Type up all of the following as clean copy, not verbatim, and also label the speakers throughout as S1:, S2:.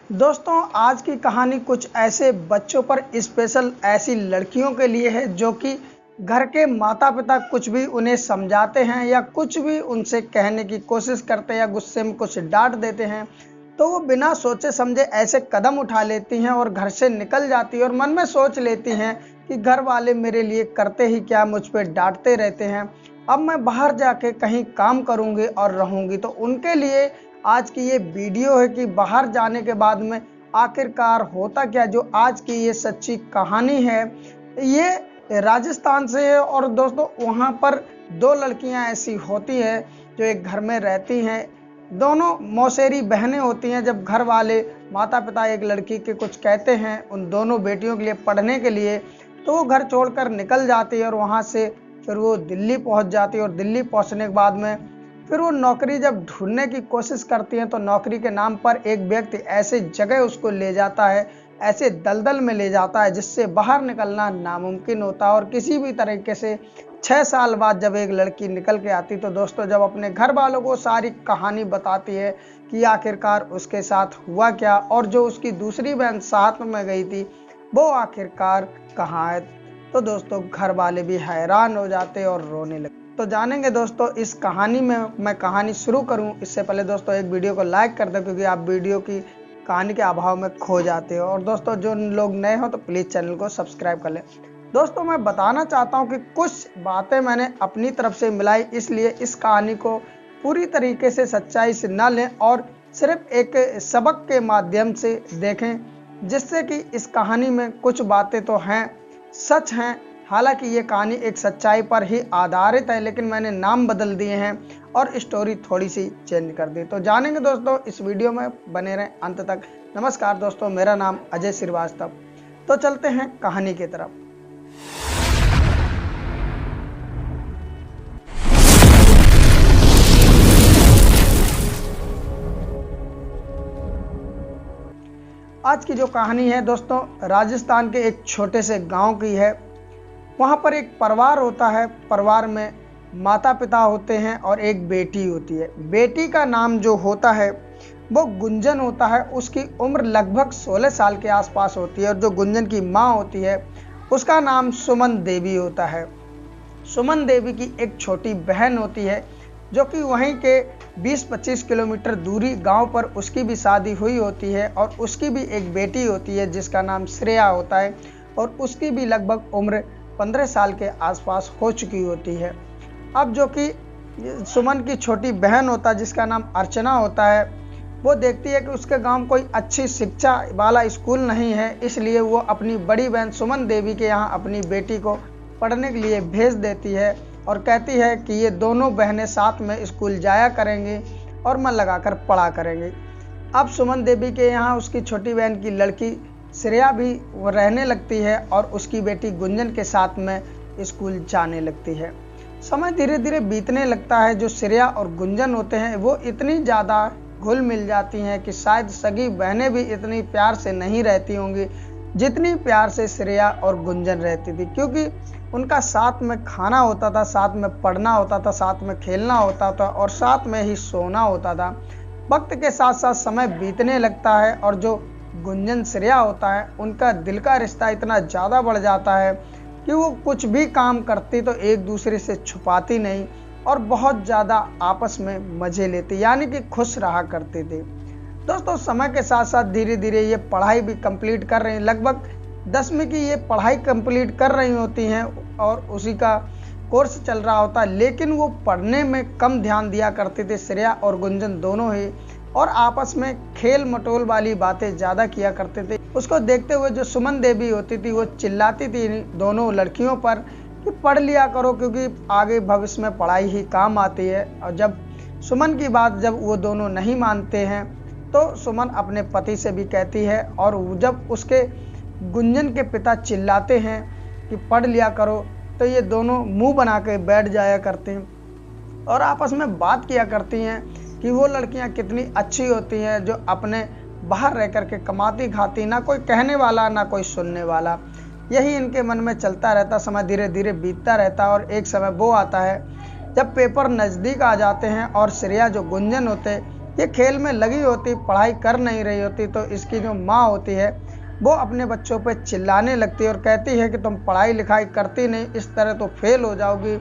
S1: दोस्तों, आज की कहानी कुछ ऐसे बच्चों पर स्पेशल ऐसी लड़कियों के लिए है जो कि घर के माता पिता कुछ भी उन्हें समझाते हैं या कुछ भी उनसे कहने की कोशिश करते हैं या गुस्से में कुछ डांट देते हैं तो वो बिना सोचे समझे ऐसे कदम उठा लेती हैं और घर से निकल जाती है और मन में सोच लेती हैं कि घर वाले मेरे लिए करते ही क्या, मुझ पर डांटते रहते हैं। अब मैं बाहर जाके कहीं काम करूंगी और रहूंगी। तो उनके लिए आज की ये वीडियो है कि बाहर जाने के बाद में आखिरकार होता क्या। जो आज की ये सच्ची कहानी है ये राजस्थान से है। और दोस्तों, वहाँ पर दो लड़कियां ऐसी होती हैं जो एक घर में रहती हैं। दोनों मौसेरी बहनें होती हैं। जब घर वाले माता पिता एक लड़की के कुछ कहते हैं उन दोनों बेटियों के लिए पढ़ने के लिए, तो वो घर छोड़कर निकल जाती है और वहाँ से फिर वो दिल्ली पहुँच जाती है। और दिल्ली पहुँचने के बाद में फिर वो नौकरी जब ढूंढने की कोशिश करती हैं तो नौकरी के नाम पर एक व्यक्ति ऐसे जगह उसको ले जाता है, ऐसे दलदल में ले जाता है जिससे बाहर निकलना नामुमकिन होता है। और किसी भी तरीके से 6 साल बाद जब एक लड़की निकल के आती तो दोस्तों, जब अपने घर वालों को सारी कहानी बताती है कि आखिरकार उसके साथ हुआ क्या और जो उसकी दूसरी बहन साथ में गई थी वो आखिरकार कहाँ है, तो दोस्तों घर वाले भी हैरान हो जाते और रोने लगते। तो जानेंगे दोस्तों इस कहानी में। मैं कहानी शुरू करूं इससे पहले दोस्तों एक वीडियो को लाइक कर दें, क्योंकि आप वीडियो की कहानी के अभाव में खो जाते हो। और दोस्तों, जो लोग नए हो तो प्लीज़ चैनल को सब्सक्राइब कर लें। दोस्तों, मैं बताना चाहता हूं कि कुछ बातें मैंने अपनी तरफ से मिलाई, इसलिए इस कहानी को पूरी तरीके से सच्चाई से न लें और सिर्फ एक सबक के माध्यम से देखें, जिससे कि इस कहानी में कुछ बातें तो हैं, सच हैं। हालांकि ये कहानी एक सच्चाई पर ही आधारित है, लेकिन मैंने नाम बदल दिए हैं और स्टोरी थोड़ी सी चेंज कर दी। तो जानेंगे दोस्तों, इस वीडियो में बने रहें अंत तक। नमस्कार दोस्तों, मेरा नाम अजय श्रीवास्तव। तो चलते हैं कहानी की तरफ। आज की जो कहानी है दोस्तों, राजस्थान के एक छोटे से गांव की है। वहाँ पर एक परिवार होता है। परिवार में माता पिता होते हैं और एक बेटी होती है। बेटी का नाम जो होता है वो गुंजन होता है। उसकी उम्र लगभग 16 साल के आसपास होती है। और जो गुंजन की माँ होती है उसका नाम सुमन देवी होता है। सुमन देवी की एक छोटी बहन होती है जो कि वहीं के 20-25 किलोमीटर दूरी गांव पर उसकी भी शादी हुई होती है। और उसकी भी एक बेटी होती है जिसका नाम श्रेया होता है और उसकी भी लगभग उम्र 15 साल के आसपास हो चुकी होती है। अब जो कि सुमन की छोटी बहन होता है जिसका नाम अर्चना होता है, वो देखती है कि उसके गांव कोई अच्छी शिक्षा वाला स्कूल नहीं है, इसलिए वो अपनी बड़ी बहन सुमन देवी के यहाँ अपनी बेटी को पढ़ने के लिए भेज देती है और कहती है कि ये दोनों बहनें साथ में स्कूल जाया करेंगी और मन लगाकर पढ़ा करेंगी। अब सुमन देवी के यहाँ उसकी छोटी बहन की लड़की श्रेया भी वो रहने लगती है और उसकी बेटी गुंजन के साथ में स्कूल जाने लगती है। समय धीरे धीरे बीतने लगता है। जो श्रेया और गुंजन होते हैं वो इतनी ज़्यादा घुल मिल जाती हैं कि शायद सगी बहनें भी इतनी प्यार से नहीं रहती होंगी जितनी प्यार से श्रेया और गुंजन रहती थी, क्योंकि उनका साथ में खाना होता था, साथ में पढ़ना होता था, साथ में खेलना होता था और साथ में ही सोना होता था। वक्त के साथ साथ समय बीतने लगता है और जो गुंजन श्रेया होता है उनका दिल का रिश्ता इतना ज़्यादा बढ़ जाता है कि वो कुछ भी काम करती तो एक दूसरे से छुपाती नहीं और बहुत ज़्यादा आपस में मज़े लेती, यानी कि खुश रहा करते थे। दोस्तों, समय के साथ साथ धीरे धीरे ये पढ़ाई भी कंप्लीट कर रही हैं। लगभग 10वीं की ये पढ़ाई कंप्लीट कर रही होती हैं और उसी का कोर्स चल रहा होता है, लेकिन वो पढ़ने में कम ध्यान दिया करते थे श्रेया और गुंजन दोनों ही, और आपस में खेल मटोल वाली बातें ज़्यादा किया करते थे। उसको देखते हुए जो सुमन देवी होती थी वो चिल्लाती थी दोनों लड़कियों पर कि पढ़ लिया करो, क्योंकि आगे भविष्य में पढ़ाई ही काम आती है। और जब सुमन की बात जब वो दोनों नहीं मानते हैं तो सुमन अपने पति से भी कहती है, और जब उसके गुंजन के पिता चिल्लाते हैं कि पढ़ लिया करो तो ये दोनों मुँह बना के बैठ जाया करते हैं और आपस में बात किया करती हैं कि वो लड़कियां कितनी अच्छी होती हैं जो अपने बाहर रह कर के कमाती खाती, ना कोई कहने वाला ना कोई सुनने वाला। यही इनके मन में चलता रहता। समय धीरे धीरे बीतता रहता और एक समय वो आता है जब पेपर नज़दीक आ जाते हैं और श्रेया जो गुंजन होते ये खेल में लगी होती, पढ़ाई कर नहीं रही होती, तो इसकी जो माँ होती है वो अपने बच्चों पे चिल्लाने लगती है और कहती है कि तुम पढ़ाई लिखाई करती नहीं, इस तरह तो फेल हो जाओगी।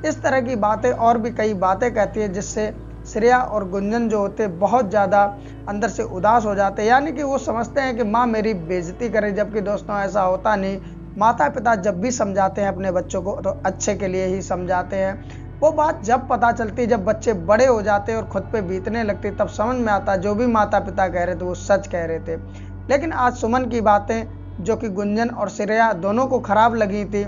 S1: इस तरह की बातें और भी कई बातें कहती है, जिससे श्रेया और गुंजन जो होते बहुत ज़्यादा अंदर से उदास हो जाते हैं। यानी कि वो समझते हैं कि माँ मेरी बेइज्जती करे, जबकि दोस्तों ऐसा होता नहीं। माता पिता जब भी समझाते हैं अपने बच्चों को तो अच्छे के लिए ही समझाते हैं। वो बात जब पता चलती, जब बच्चे बड़े हो जाते और खुद पे बीतने लगते, तब समझ में आता जो भी माता पिता कह रहे थे वो सच कह रहे थे। लेकिन आज सुमन की बातें जो कि गुंजन और श्रेया दोनों को खराब लगी थी,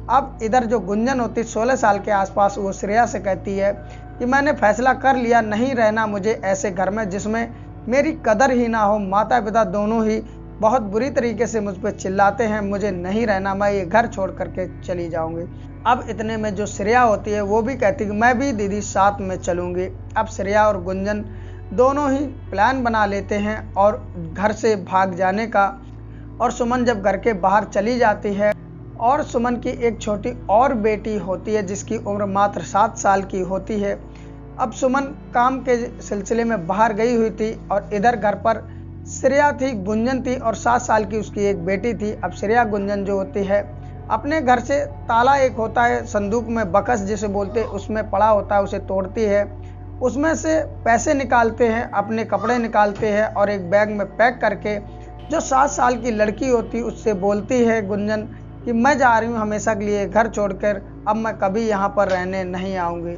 S1: अब इधर जो गुंजन होती 16 साल के आसपास, वो श्रेया से कहती है कि मैंने फैसला कर लिया, नहीं रहना मुझे ऐसे घर में जिसमें मेरी कदर ही ना हो। माता पिता दोनों ही बहुत बुरी तरीके से मुझ पर चिल्लाते हैं, मुझे नहीं रहना, मैं ये घर छोड़ करके चली जाऊंगी। अब इतने में जो श्रेया होती है वो भी कहती है कि मैं भी दीदी साथ में चलूंगी। अब श्रेया और गुंजन दोनों ही प्लान बना लेते हैं और घर से भाग जाने का। और सुमन जब घर के बाहर चली जाती है, और सुमन की एक छोटी और बेटी होती है जिसकी उम्र मात्र 7 साल की होती है। अब सुमन काम के सिलसिले में बाहर गई हुई थी और इधर घर पर श्रेया थी, गुंजन थी और 7 साल की उसकी एक बेटी थी। अब श्रेया गुंजन जो होती है अपने घर से ताला एक होता है संदूक में, बकस जिसे बोलते हैं, उसमें पड़ा होता है, उसे तोड़ती है, उसमें से पैसे निकालते हैं, अपने कपड़े निकालते हैं और एक बैग में पैक करके जो 7 साल की लड़की होती उससे बोलती है गुंजन कि मैं जा रही हूँ हमेशा के लिए घर छोड़कर, अब मैं कभी यहाँ पर रहने नहीं आऊँगी।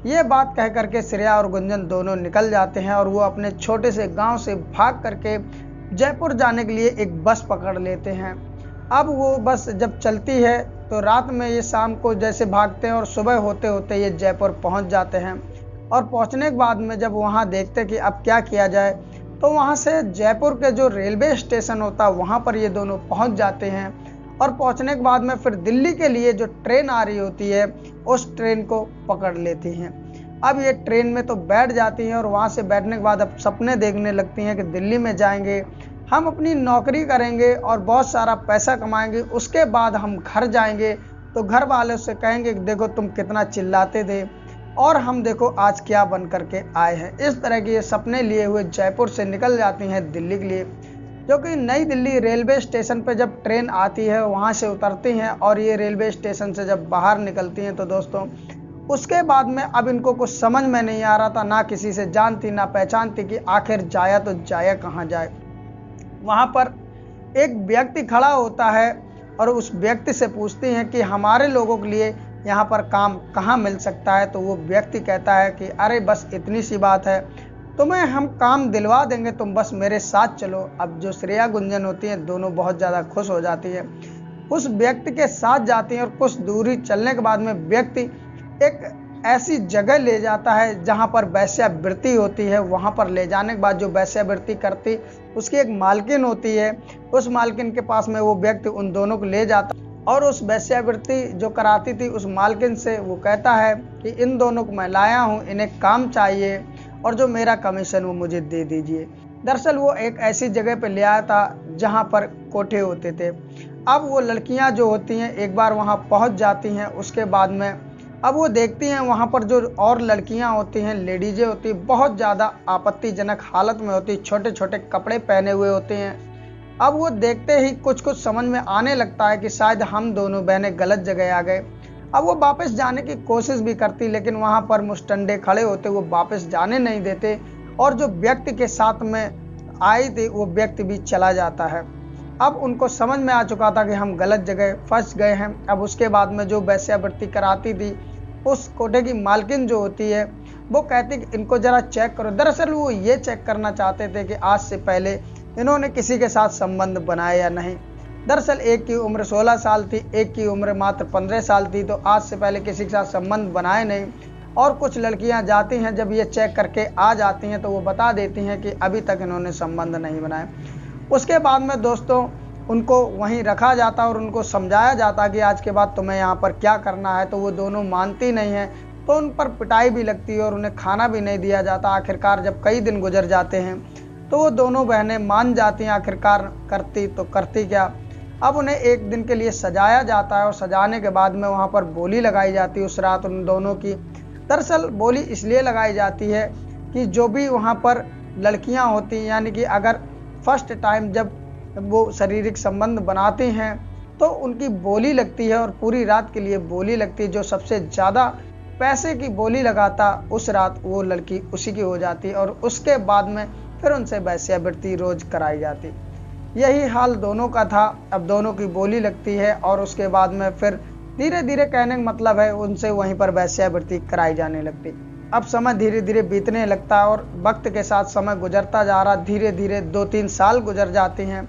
S1: ये बात कह करके श्रेया और गुंजन दोनों निकल जाते हैं और वो अपने छोटे से गांव से भाग करके जयपुर जाने के लिए एक बस पकड़ लेते हैं। अब वो बस जब चलती है तो रात में ये शाम को जैसे भागते हैं और सुबह होते होते ये जयपुर पहुंच जाते हैं। और पहुंचने के बाद में जब वहां देखते कि अब क्या किया जाए, तो वहां से जयपुर के जो रेलवे स्टेशन होता है वहां पर ये दोनों पहुंच जाते हैं। और पहुंचने के बाद में फिर दिल्ली के लिए जो ट्रेन आ रही होती है उस ट्रेन को पकड़ लेती हैं। अब ये ट्रेन में तो बैठ जाती हैं और वहाँ से बैठने के बाद अब सपने देखने लगती हैं कि दिल्ली में जाएंगे, हम अपनी नौकरी करेंगे और बहुत सारा पैसा कमाएंगे, उसके बाद हम घर जाएंगे तो घर वालों से कहेंगे कि देखो तुम कितना चिल्लाते थे और हम देखो आज क्या बन करके आए हैं। इस तरह के ये सपने लिए हुए जयपुर से निकल जाती हैं दिल्ली के लिए, जो कि नई दिल्ली रेलवे स्टेशन पर जब ट्रेन आती है वहाँ से उतरती हैं और ये रेलवे स्टेशन से जब बाहर निकलती हैं तो दोस्तों उसके बाद में अब इनको कुछ समझ में नहीं आ रहा था, ना किसी से जानती ना पहचानती कि आखिर जाया तो जाया कहाँ जाए। वहाँ पर एक व्यक्ति खड़ा होता है और उस व्यक्ति से पूछती हैं कि हमारे लोगों के लिए यहाँ पर काम कहाँ मिल सकता है। तो वो व्यक्ति कहता है कि अरे बस इतनी सी बात है, तुम्हें हम काम दिलवा देंगे, तुम बस मेरे साथ चलो। अब जो श्रेया गुंजन होती हैं दोनों बहुत ज़्यादा खुश हो जाती है, उस व्यक्ति के साथ जाती हैं और कुछ दूरी चलने के बाद में व्यक्ति एक ऐसी जगह ले जाता है जहाँ पर वेश्यावृत्ति होती है। वहाँ पर ले जाने के बाद जो वेश्यावृत्ति करती उसकी एक मालकिन होती है, उस मालकिन के पास में वो व्यक्ति उन दोनों को ले जाता और उस वेश्यावृत्ति जो कराती थी उस मालकिन से वो कहता है कि इन दोनों को मैं लाया हूँ, इन्हें काम चाहिए और जो मेरा कमीशन वो मुझे दे दीजिए। दरअसल वो एक ऐसी जगह पे ले आया था जहाँ पर कोठे होते थे। अब वो लड़कियाँ जो होती हैं एक बार वहाँ पहुँच जाती हैं, उसके बाद में अब वो देखती हैं वहाँ पर जो और लड़कियाँ होती हैं, लेडीजें होती हैं, बहुत ज़्यादा आपत्तिजनक हालत में होती, छोटे छोटे कपड़े पहने हुए होते हैं। अब वो देखते ही कुछ कुछ समझ में आने लगता है कि शायद हम दोनों बहनें गलत जगह आ गए। अब वो वापस जाने की कोशिश भी करती, लेकिन वहाँ पर मुस्टंडे खड़े होते, वो वापस जाने नहीं देते और जो व्यक्ति के साथ में आई थी वो व्यक्ति भी चला जाता है। अब उनको समझ में आ चुका था कि हम गलत जगह फंस गए हैं। अब उसके बाद में जो वेश्यावृत्ति कराती थी उस कोठे की मालकिन जो होती है वो कहती कि इनको ज़रा चेक करो। दरअसल वो ये चेक करना चाहते थे कि आज से पहले इन्होंने किसी के साथ संबंध बनाया या नहीं। दरअसल एक की उम्र 16 साल थी, एक की उम्र मात्र 15 साल थी, तो आज से पहले किसी के साथ संबंध बनाए नहीं। और कुछ लड़कियां जाती हैं, जब ये चेक करके आ जाती हैं तो वो बता देती हैं कि अभी तक इन्होंने संबंध नहीं बनाए। उसके बाद में दोस्तों उनको वहीं रखा जाता और उनको समझाया जाता कि आज के बाद तुम्हें यहाँ पर क्या करना है। तो वो दोनों मानती नहीं है, तो उन पर पिटाई भी लगती है और उन्हें खाना भी नहीं दिया जाता। आखिरकार जब कई दिन गुजर जाते हैं तो वो दोनों बहनें मान जाती हैं। आखिरकार करती तो करती क्या, अब उन्हें एक दिन के लिए सजाया जाता है और सजाने के बाद में वहाँ पर बोली लगाई जाती है उस रात उन दोनों की। दरअसल बोली इसलिए लगाई जाती है कि जो भी वहाँ पर लड़कियाँ होती हैं, यानी कि अगर फर्स्ट टाइम जब वो शारीरिक संबंध बनाती हैं तो उनकी बोली लगती है और पूरी रात के लिए बोली लगती है। जो सबसे ज़्यादा पैसे की बोली लगाता उस रात वो लड़की उसी की हो जाती और उसके बाद में फिर उनसे वेश्यावृत्ति रोज कराई जाती। यही हाल दोनों का था। अब दोनों की बोली लगती है और उसके बाद में फिर धीरे धीरे, कहने का मतलब है, उनसे वहीं पर वेश्यावृत्ति कराई जाने लगती। अब समय धीरे धीरे बीतने लगता है और वक्त के साथ समय गुजरता जा रहा। धीरे धीरे 2-3 साल गुजर जाते हैं।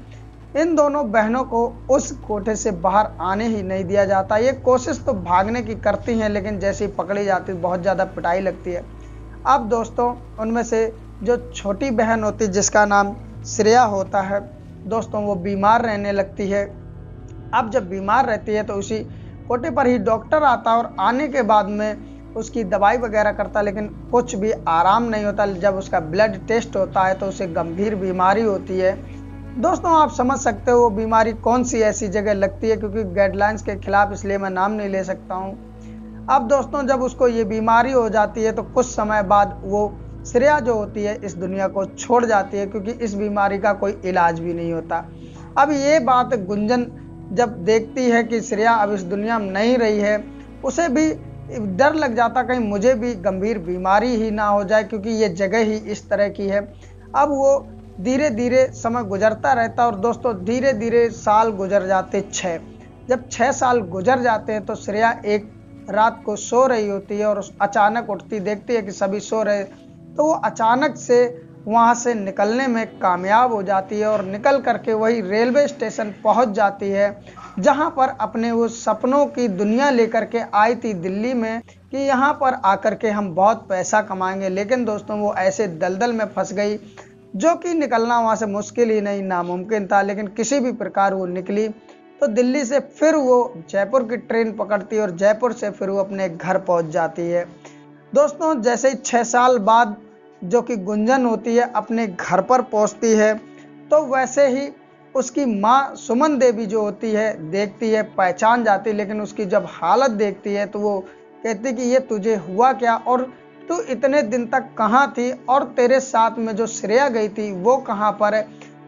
S1: इन दोनों बहनों को उस कोठे से बाहर आने ही नहीं दिया जाता। ये कोशिश तो भागने की करती हैं, लेकिन जैसे ही पकड़ी जाती बहुत ज़्यादा पिटाई लगती है। अब दोस्तों उनमें से जो छोटी बहन होती है जिसका नाम श्रेया होता है दोस्तों, वो बीमार रहने लगती है। अब जब बीमार रहती है तो उसी कोठे पर ही डॉक्टर आता और आने के बाद में उसकी दवाई वगैरह करता, लेकिन कुछ भी आराम नहीं होता। जब उसका ब्लड टेस्ट होता है तो उसे गंभीर बीमारी होती है। दोस्तों आप समझ सकते हो वो बीमारी कौन सी ऐसी जगह लगती है, क्योंकि गाइडलाइंस के खिलाफ इसलिए मैं नाम नहीं ले सकता हूँ। अब दोस्तों जब उसको ये बीमारी हो जाती है तो कुछ समय बाद वो श्रेया जो होती है इस दुनिया को छोड़ जाती है, क्योंकि इस बीमारी का कोई इलाज भी नहीं होता। अब ये बात गुंजन जब देखती है कि श्रेया अब इस दुनिया में नहीं रही है, उसे भी डर लग जाता कहीं मुझे भी गंभीर बीमारी ही ना हो जाए, क्योंकि ये जगह ही इस तरह की है। अब वो धीरे धीरे समय गुजरता रहता और दोस्तों धीरे धीरे साल गुजर जाते 6। जब 6 साल गुजर जाते हैं तो श्रेया एक रात को सो रही होती है और अचानक उठती, देखती है कि सभी सो रहे, तो वो अचानक से वहाँ से निकलने में कामयाब हो जाती है और निकल करके वही रेलवे स्टेशन पहुँच जाती है जहाँ पर अपने वो सपनों की दुनिया लेकर के आई थी दिल्ली में, कि यहाँ पर आकर के हम बहुत पैसा कमाएंगे। लेकिन दोस्तों वो ऐसे दलदल में फंस गई जो कि निकलना वहाँ से मुश्किल ही नहीं, नामुमकिन था। लेकिन किसी भी प्रकार वो निकली। तो दिल्ली से फिर वो जयपुर की ट्रेन पकड़ती है और जयपुर से फिर वो अपने घर पहुँच जाती है। दोस्तों जैसे ही 6 साल बाद जो कि गुंजन होती है अपने घर पर पहुंचती है, तो वैसे ही उसकी माँ सुमन देवी जो होती है देखती है, पहचान जाती, लेकिन उसकी जब हालत देखती है तो वो कहती कि ये तुझे हुआ क्या, और तू इतने दिन तक कहाँ थी, और तेरे साथ में जो श्रेया गई थी वो कहाँ पर है।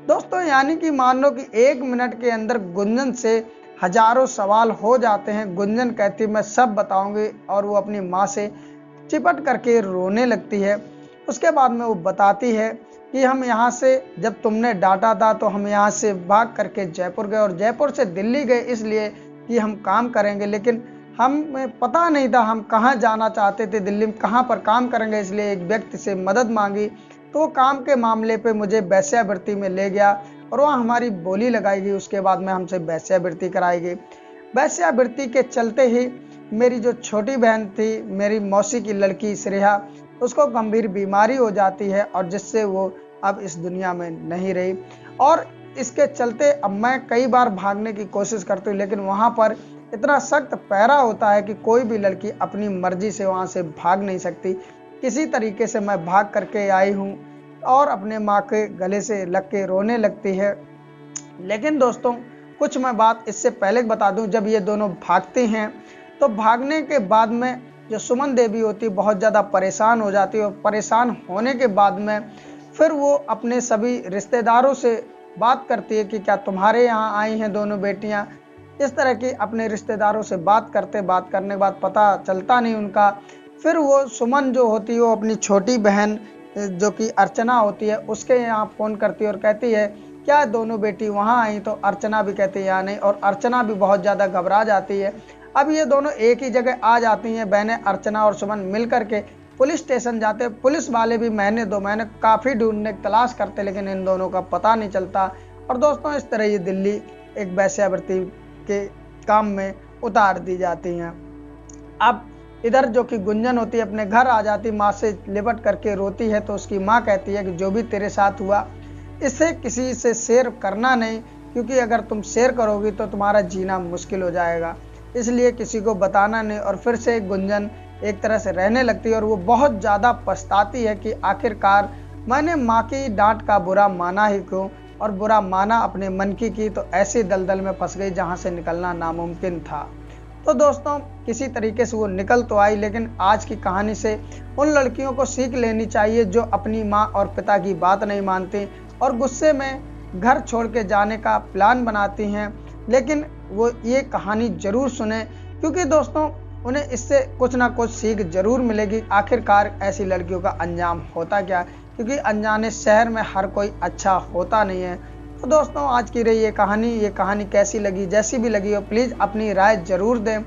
S1: दोस्तों यानी कि मान लो कि 1 मिनट के अंदर गुंजन से हजारों सवाल हो जाते हैं। गुंजन कहती मैं सब बताऊंगी, और वो अपनी माँ से चिपट करके रोने लगती है। उसके बाद में वो बताती है कि हम यहाँ से, जब तुमने डांटा था तो हम यहाँ से भाग करके जयपुर गए, और जयपुर से दिल्ली गए इसलिए कि हम काम करेंगे, लेकिन हमें पता नहीं था हम कहाँ जाना चाहते थे, दिल्ली में कहाँ पर काम करेंगे। इसलिए एक व्यक्ति से मदद मांगी तो वो काम के मामले पे मुझे वेश्यावृत्ति में ले गया और वहाँ हमारी बोली लगाई गई। उसके बाद में हमसे वेश्यावृत्ति कराई गई। वेश्यावृत्ति के चलते ही मेरी जो छोटी बहन थी, मेरी मौसी की लड़की श्रेया, उसको गंभीर बीमारी हो जाती है और जिससे वो अब इस दुनिया में नहीं रही। और इसके चलते अब मैं कई बार भागने की कोशिश करती हूँ, लेकिन वहाँ पर इतना सख्त पहरा होता है कि कोई भी लड़की अपनी मर्जी से वहाँ से भाग नहीं सकती। किसी तरीके से मैं भाग करके आई हूँ और अपने माँ के गले से लग के रोने लगती है। लेकिन दोस्तों कुछ मैं बात इससे पहले बता दूँ, जब ये दोनों भागते हैं तो भागने के बाद में जो सुमन देवी होती है बहुत ज़्यादा परेशान हो जाती है, और परेशान होने के बाद में फिर वो अपने सभी रिश्तेदारों से बात करती है कि क्या तुम्हारे यहाँ आई हैं दोनों बेटियाँ। इस तरह की अपने रिश्तेदारों से बात करने के बाद पता चलता नहीं उनका। फिर वो सुमन जो होती है वो अपनी छोटी बहन जो कि अर्चना होती है उसके यहाँ फ़ोन करती है और कहती है क्या दोनों बेटी वहाँ आई, तो अर्चना भी कहती है यहाँ नहीं, और अर्चना भी बहुत ज़्यादा घबरा जाती है। अब ये दोनों एक ही जगह आ जाती हैं, बहनें अर्चना और सुमन मिल करके पुलिस स्टेशन जाते हैं। पुलिस वाले भी महीने 2 महीने काफ़ी ढूंढने की तलाश करते, लेकिन इन दोनों का पता नहीं चलता। और दोस्तों इस तरह ये दिल्ली एक वेश्यावृत्ति के काम में उतार दी जाती हैं। अब इधर जो कि गुंजन होती है अपने घर आ जाती, माँ से लिपट करके रोती है, तो उसकी माँ कहती है कि जो भी तेरे साथ हुआ इसे किसी से शेयर करना नहीं, क्योंकि अगर तुम शेयर करोगी तो तुम्हारा जीना मुश्किल हो जाएगा, इसलिए किसी को बताना नहीं। और फिर से गुंजन एक तरह से रहने लगती है और वो बहुत ज़्यादा पछताती है कि आखिरकार मैंने माँ की डांट का बुरा माना ही क्यों, और बुरा माना अपने मन की तो ऐसी दलदल में फंस गई जहाँ से निकलना नामुमकिन था। तो दोस्तों किसी तरीके से वो निकल तो आई, लेकिन आज की कहानी से उन लड़कियों को सीख लेनी चाहिए जो अपनी माँ और पिता की बात नहीं मानती और गुस्से में घर छोड़ के जाने का प्लान बनाती हैं। लेकिन वो ये कहानी जरूर सुने, क्योंकि दोस्तों उन्हें इससे कुछ ना कुछ सीख जरूर मिलेगी। आखिरकार ऐसी लड़कियों का अंजाम होता क्या, क्योंकि अनजाने शहर में हर कोई अच्छा होता नहीं है। तो दोस्तों आज की रही ये कहानी कैसी लगी, जैसी भी लगी हो प्लीज़ अपनी राय जरूर दें।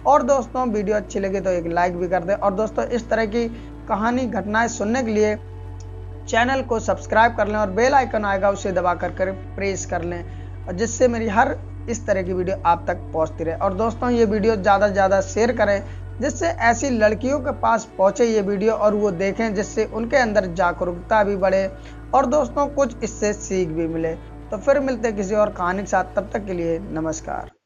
S1: और दोस्तों वीडियो अच्छी लगी तो एक लाइक भी कर दें। और दोस्तों इस तरह की कहानी घटनाएं सुनने के लिए चैनल को सब्सक्राइब कर लें और बेल आइकन आएगा उसे दबा कर प्रेस कर लें, और जिससे मेरी हर इस तरह की वीडियो आप तक पहुंचती रहे। और दोस्तों ये वीडियो ज़्यादा से ज़्यादा शेयर करें, जिससे ऐसी लड़कियों के पास पहुंचे ये वीडियो और वो देखें, जिससे उनके अंदर जागरूकता भी बढ़े और दोस्तों कुछ इससे सीख भी मिले। तो फिर मिलते किसी और कहानी के साथ, तब तक के लिए नमस्कार।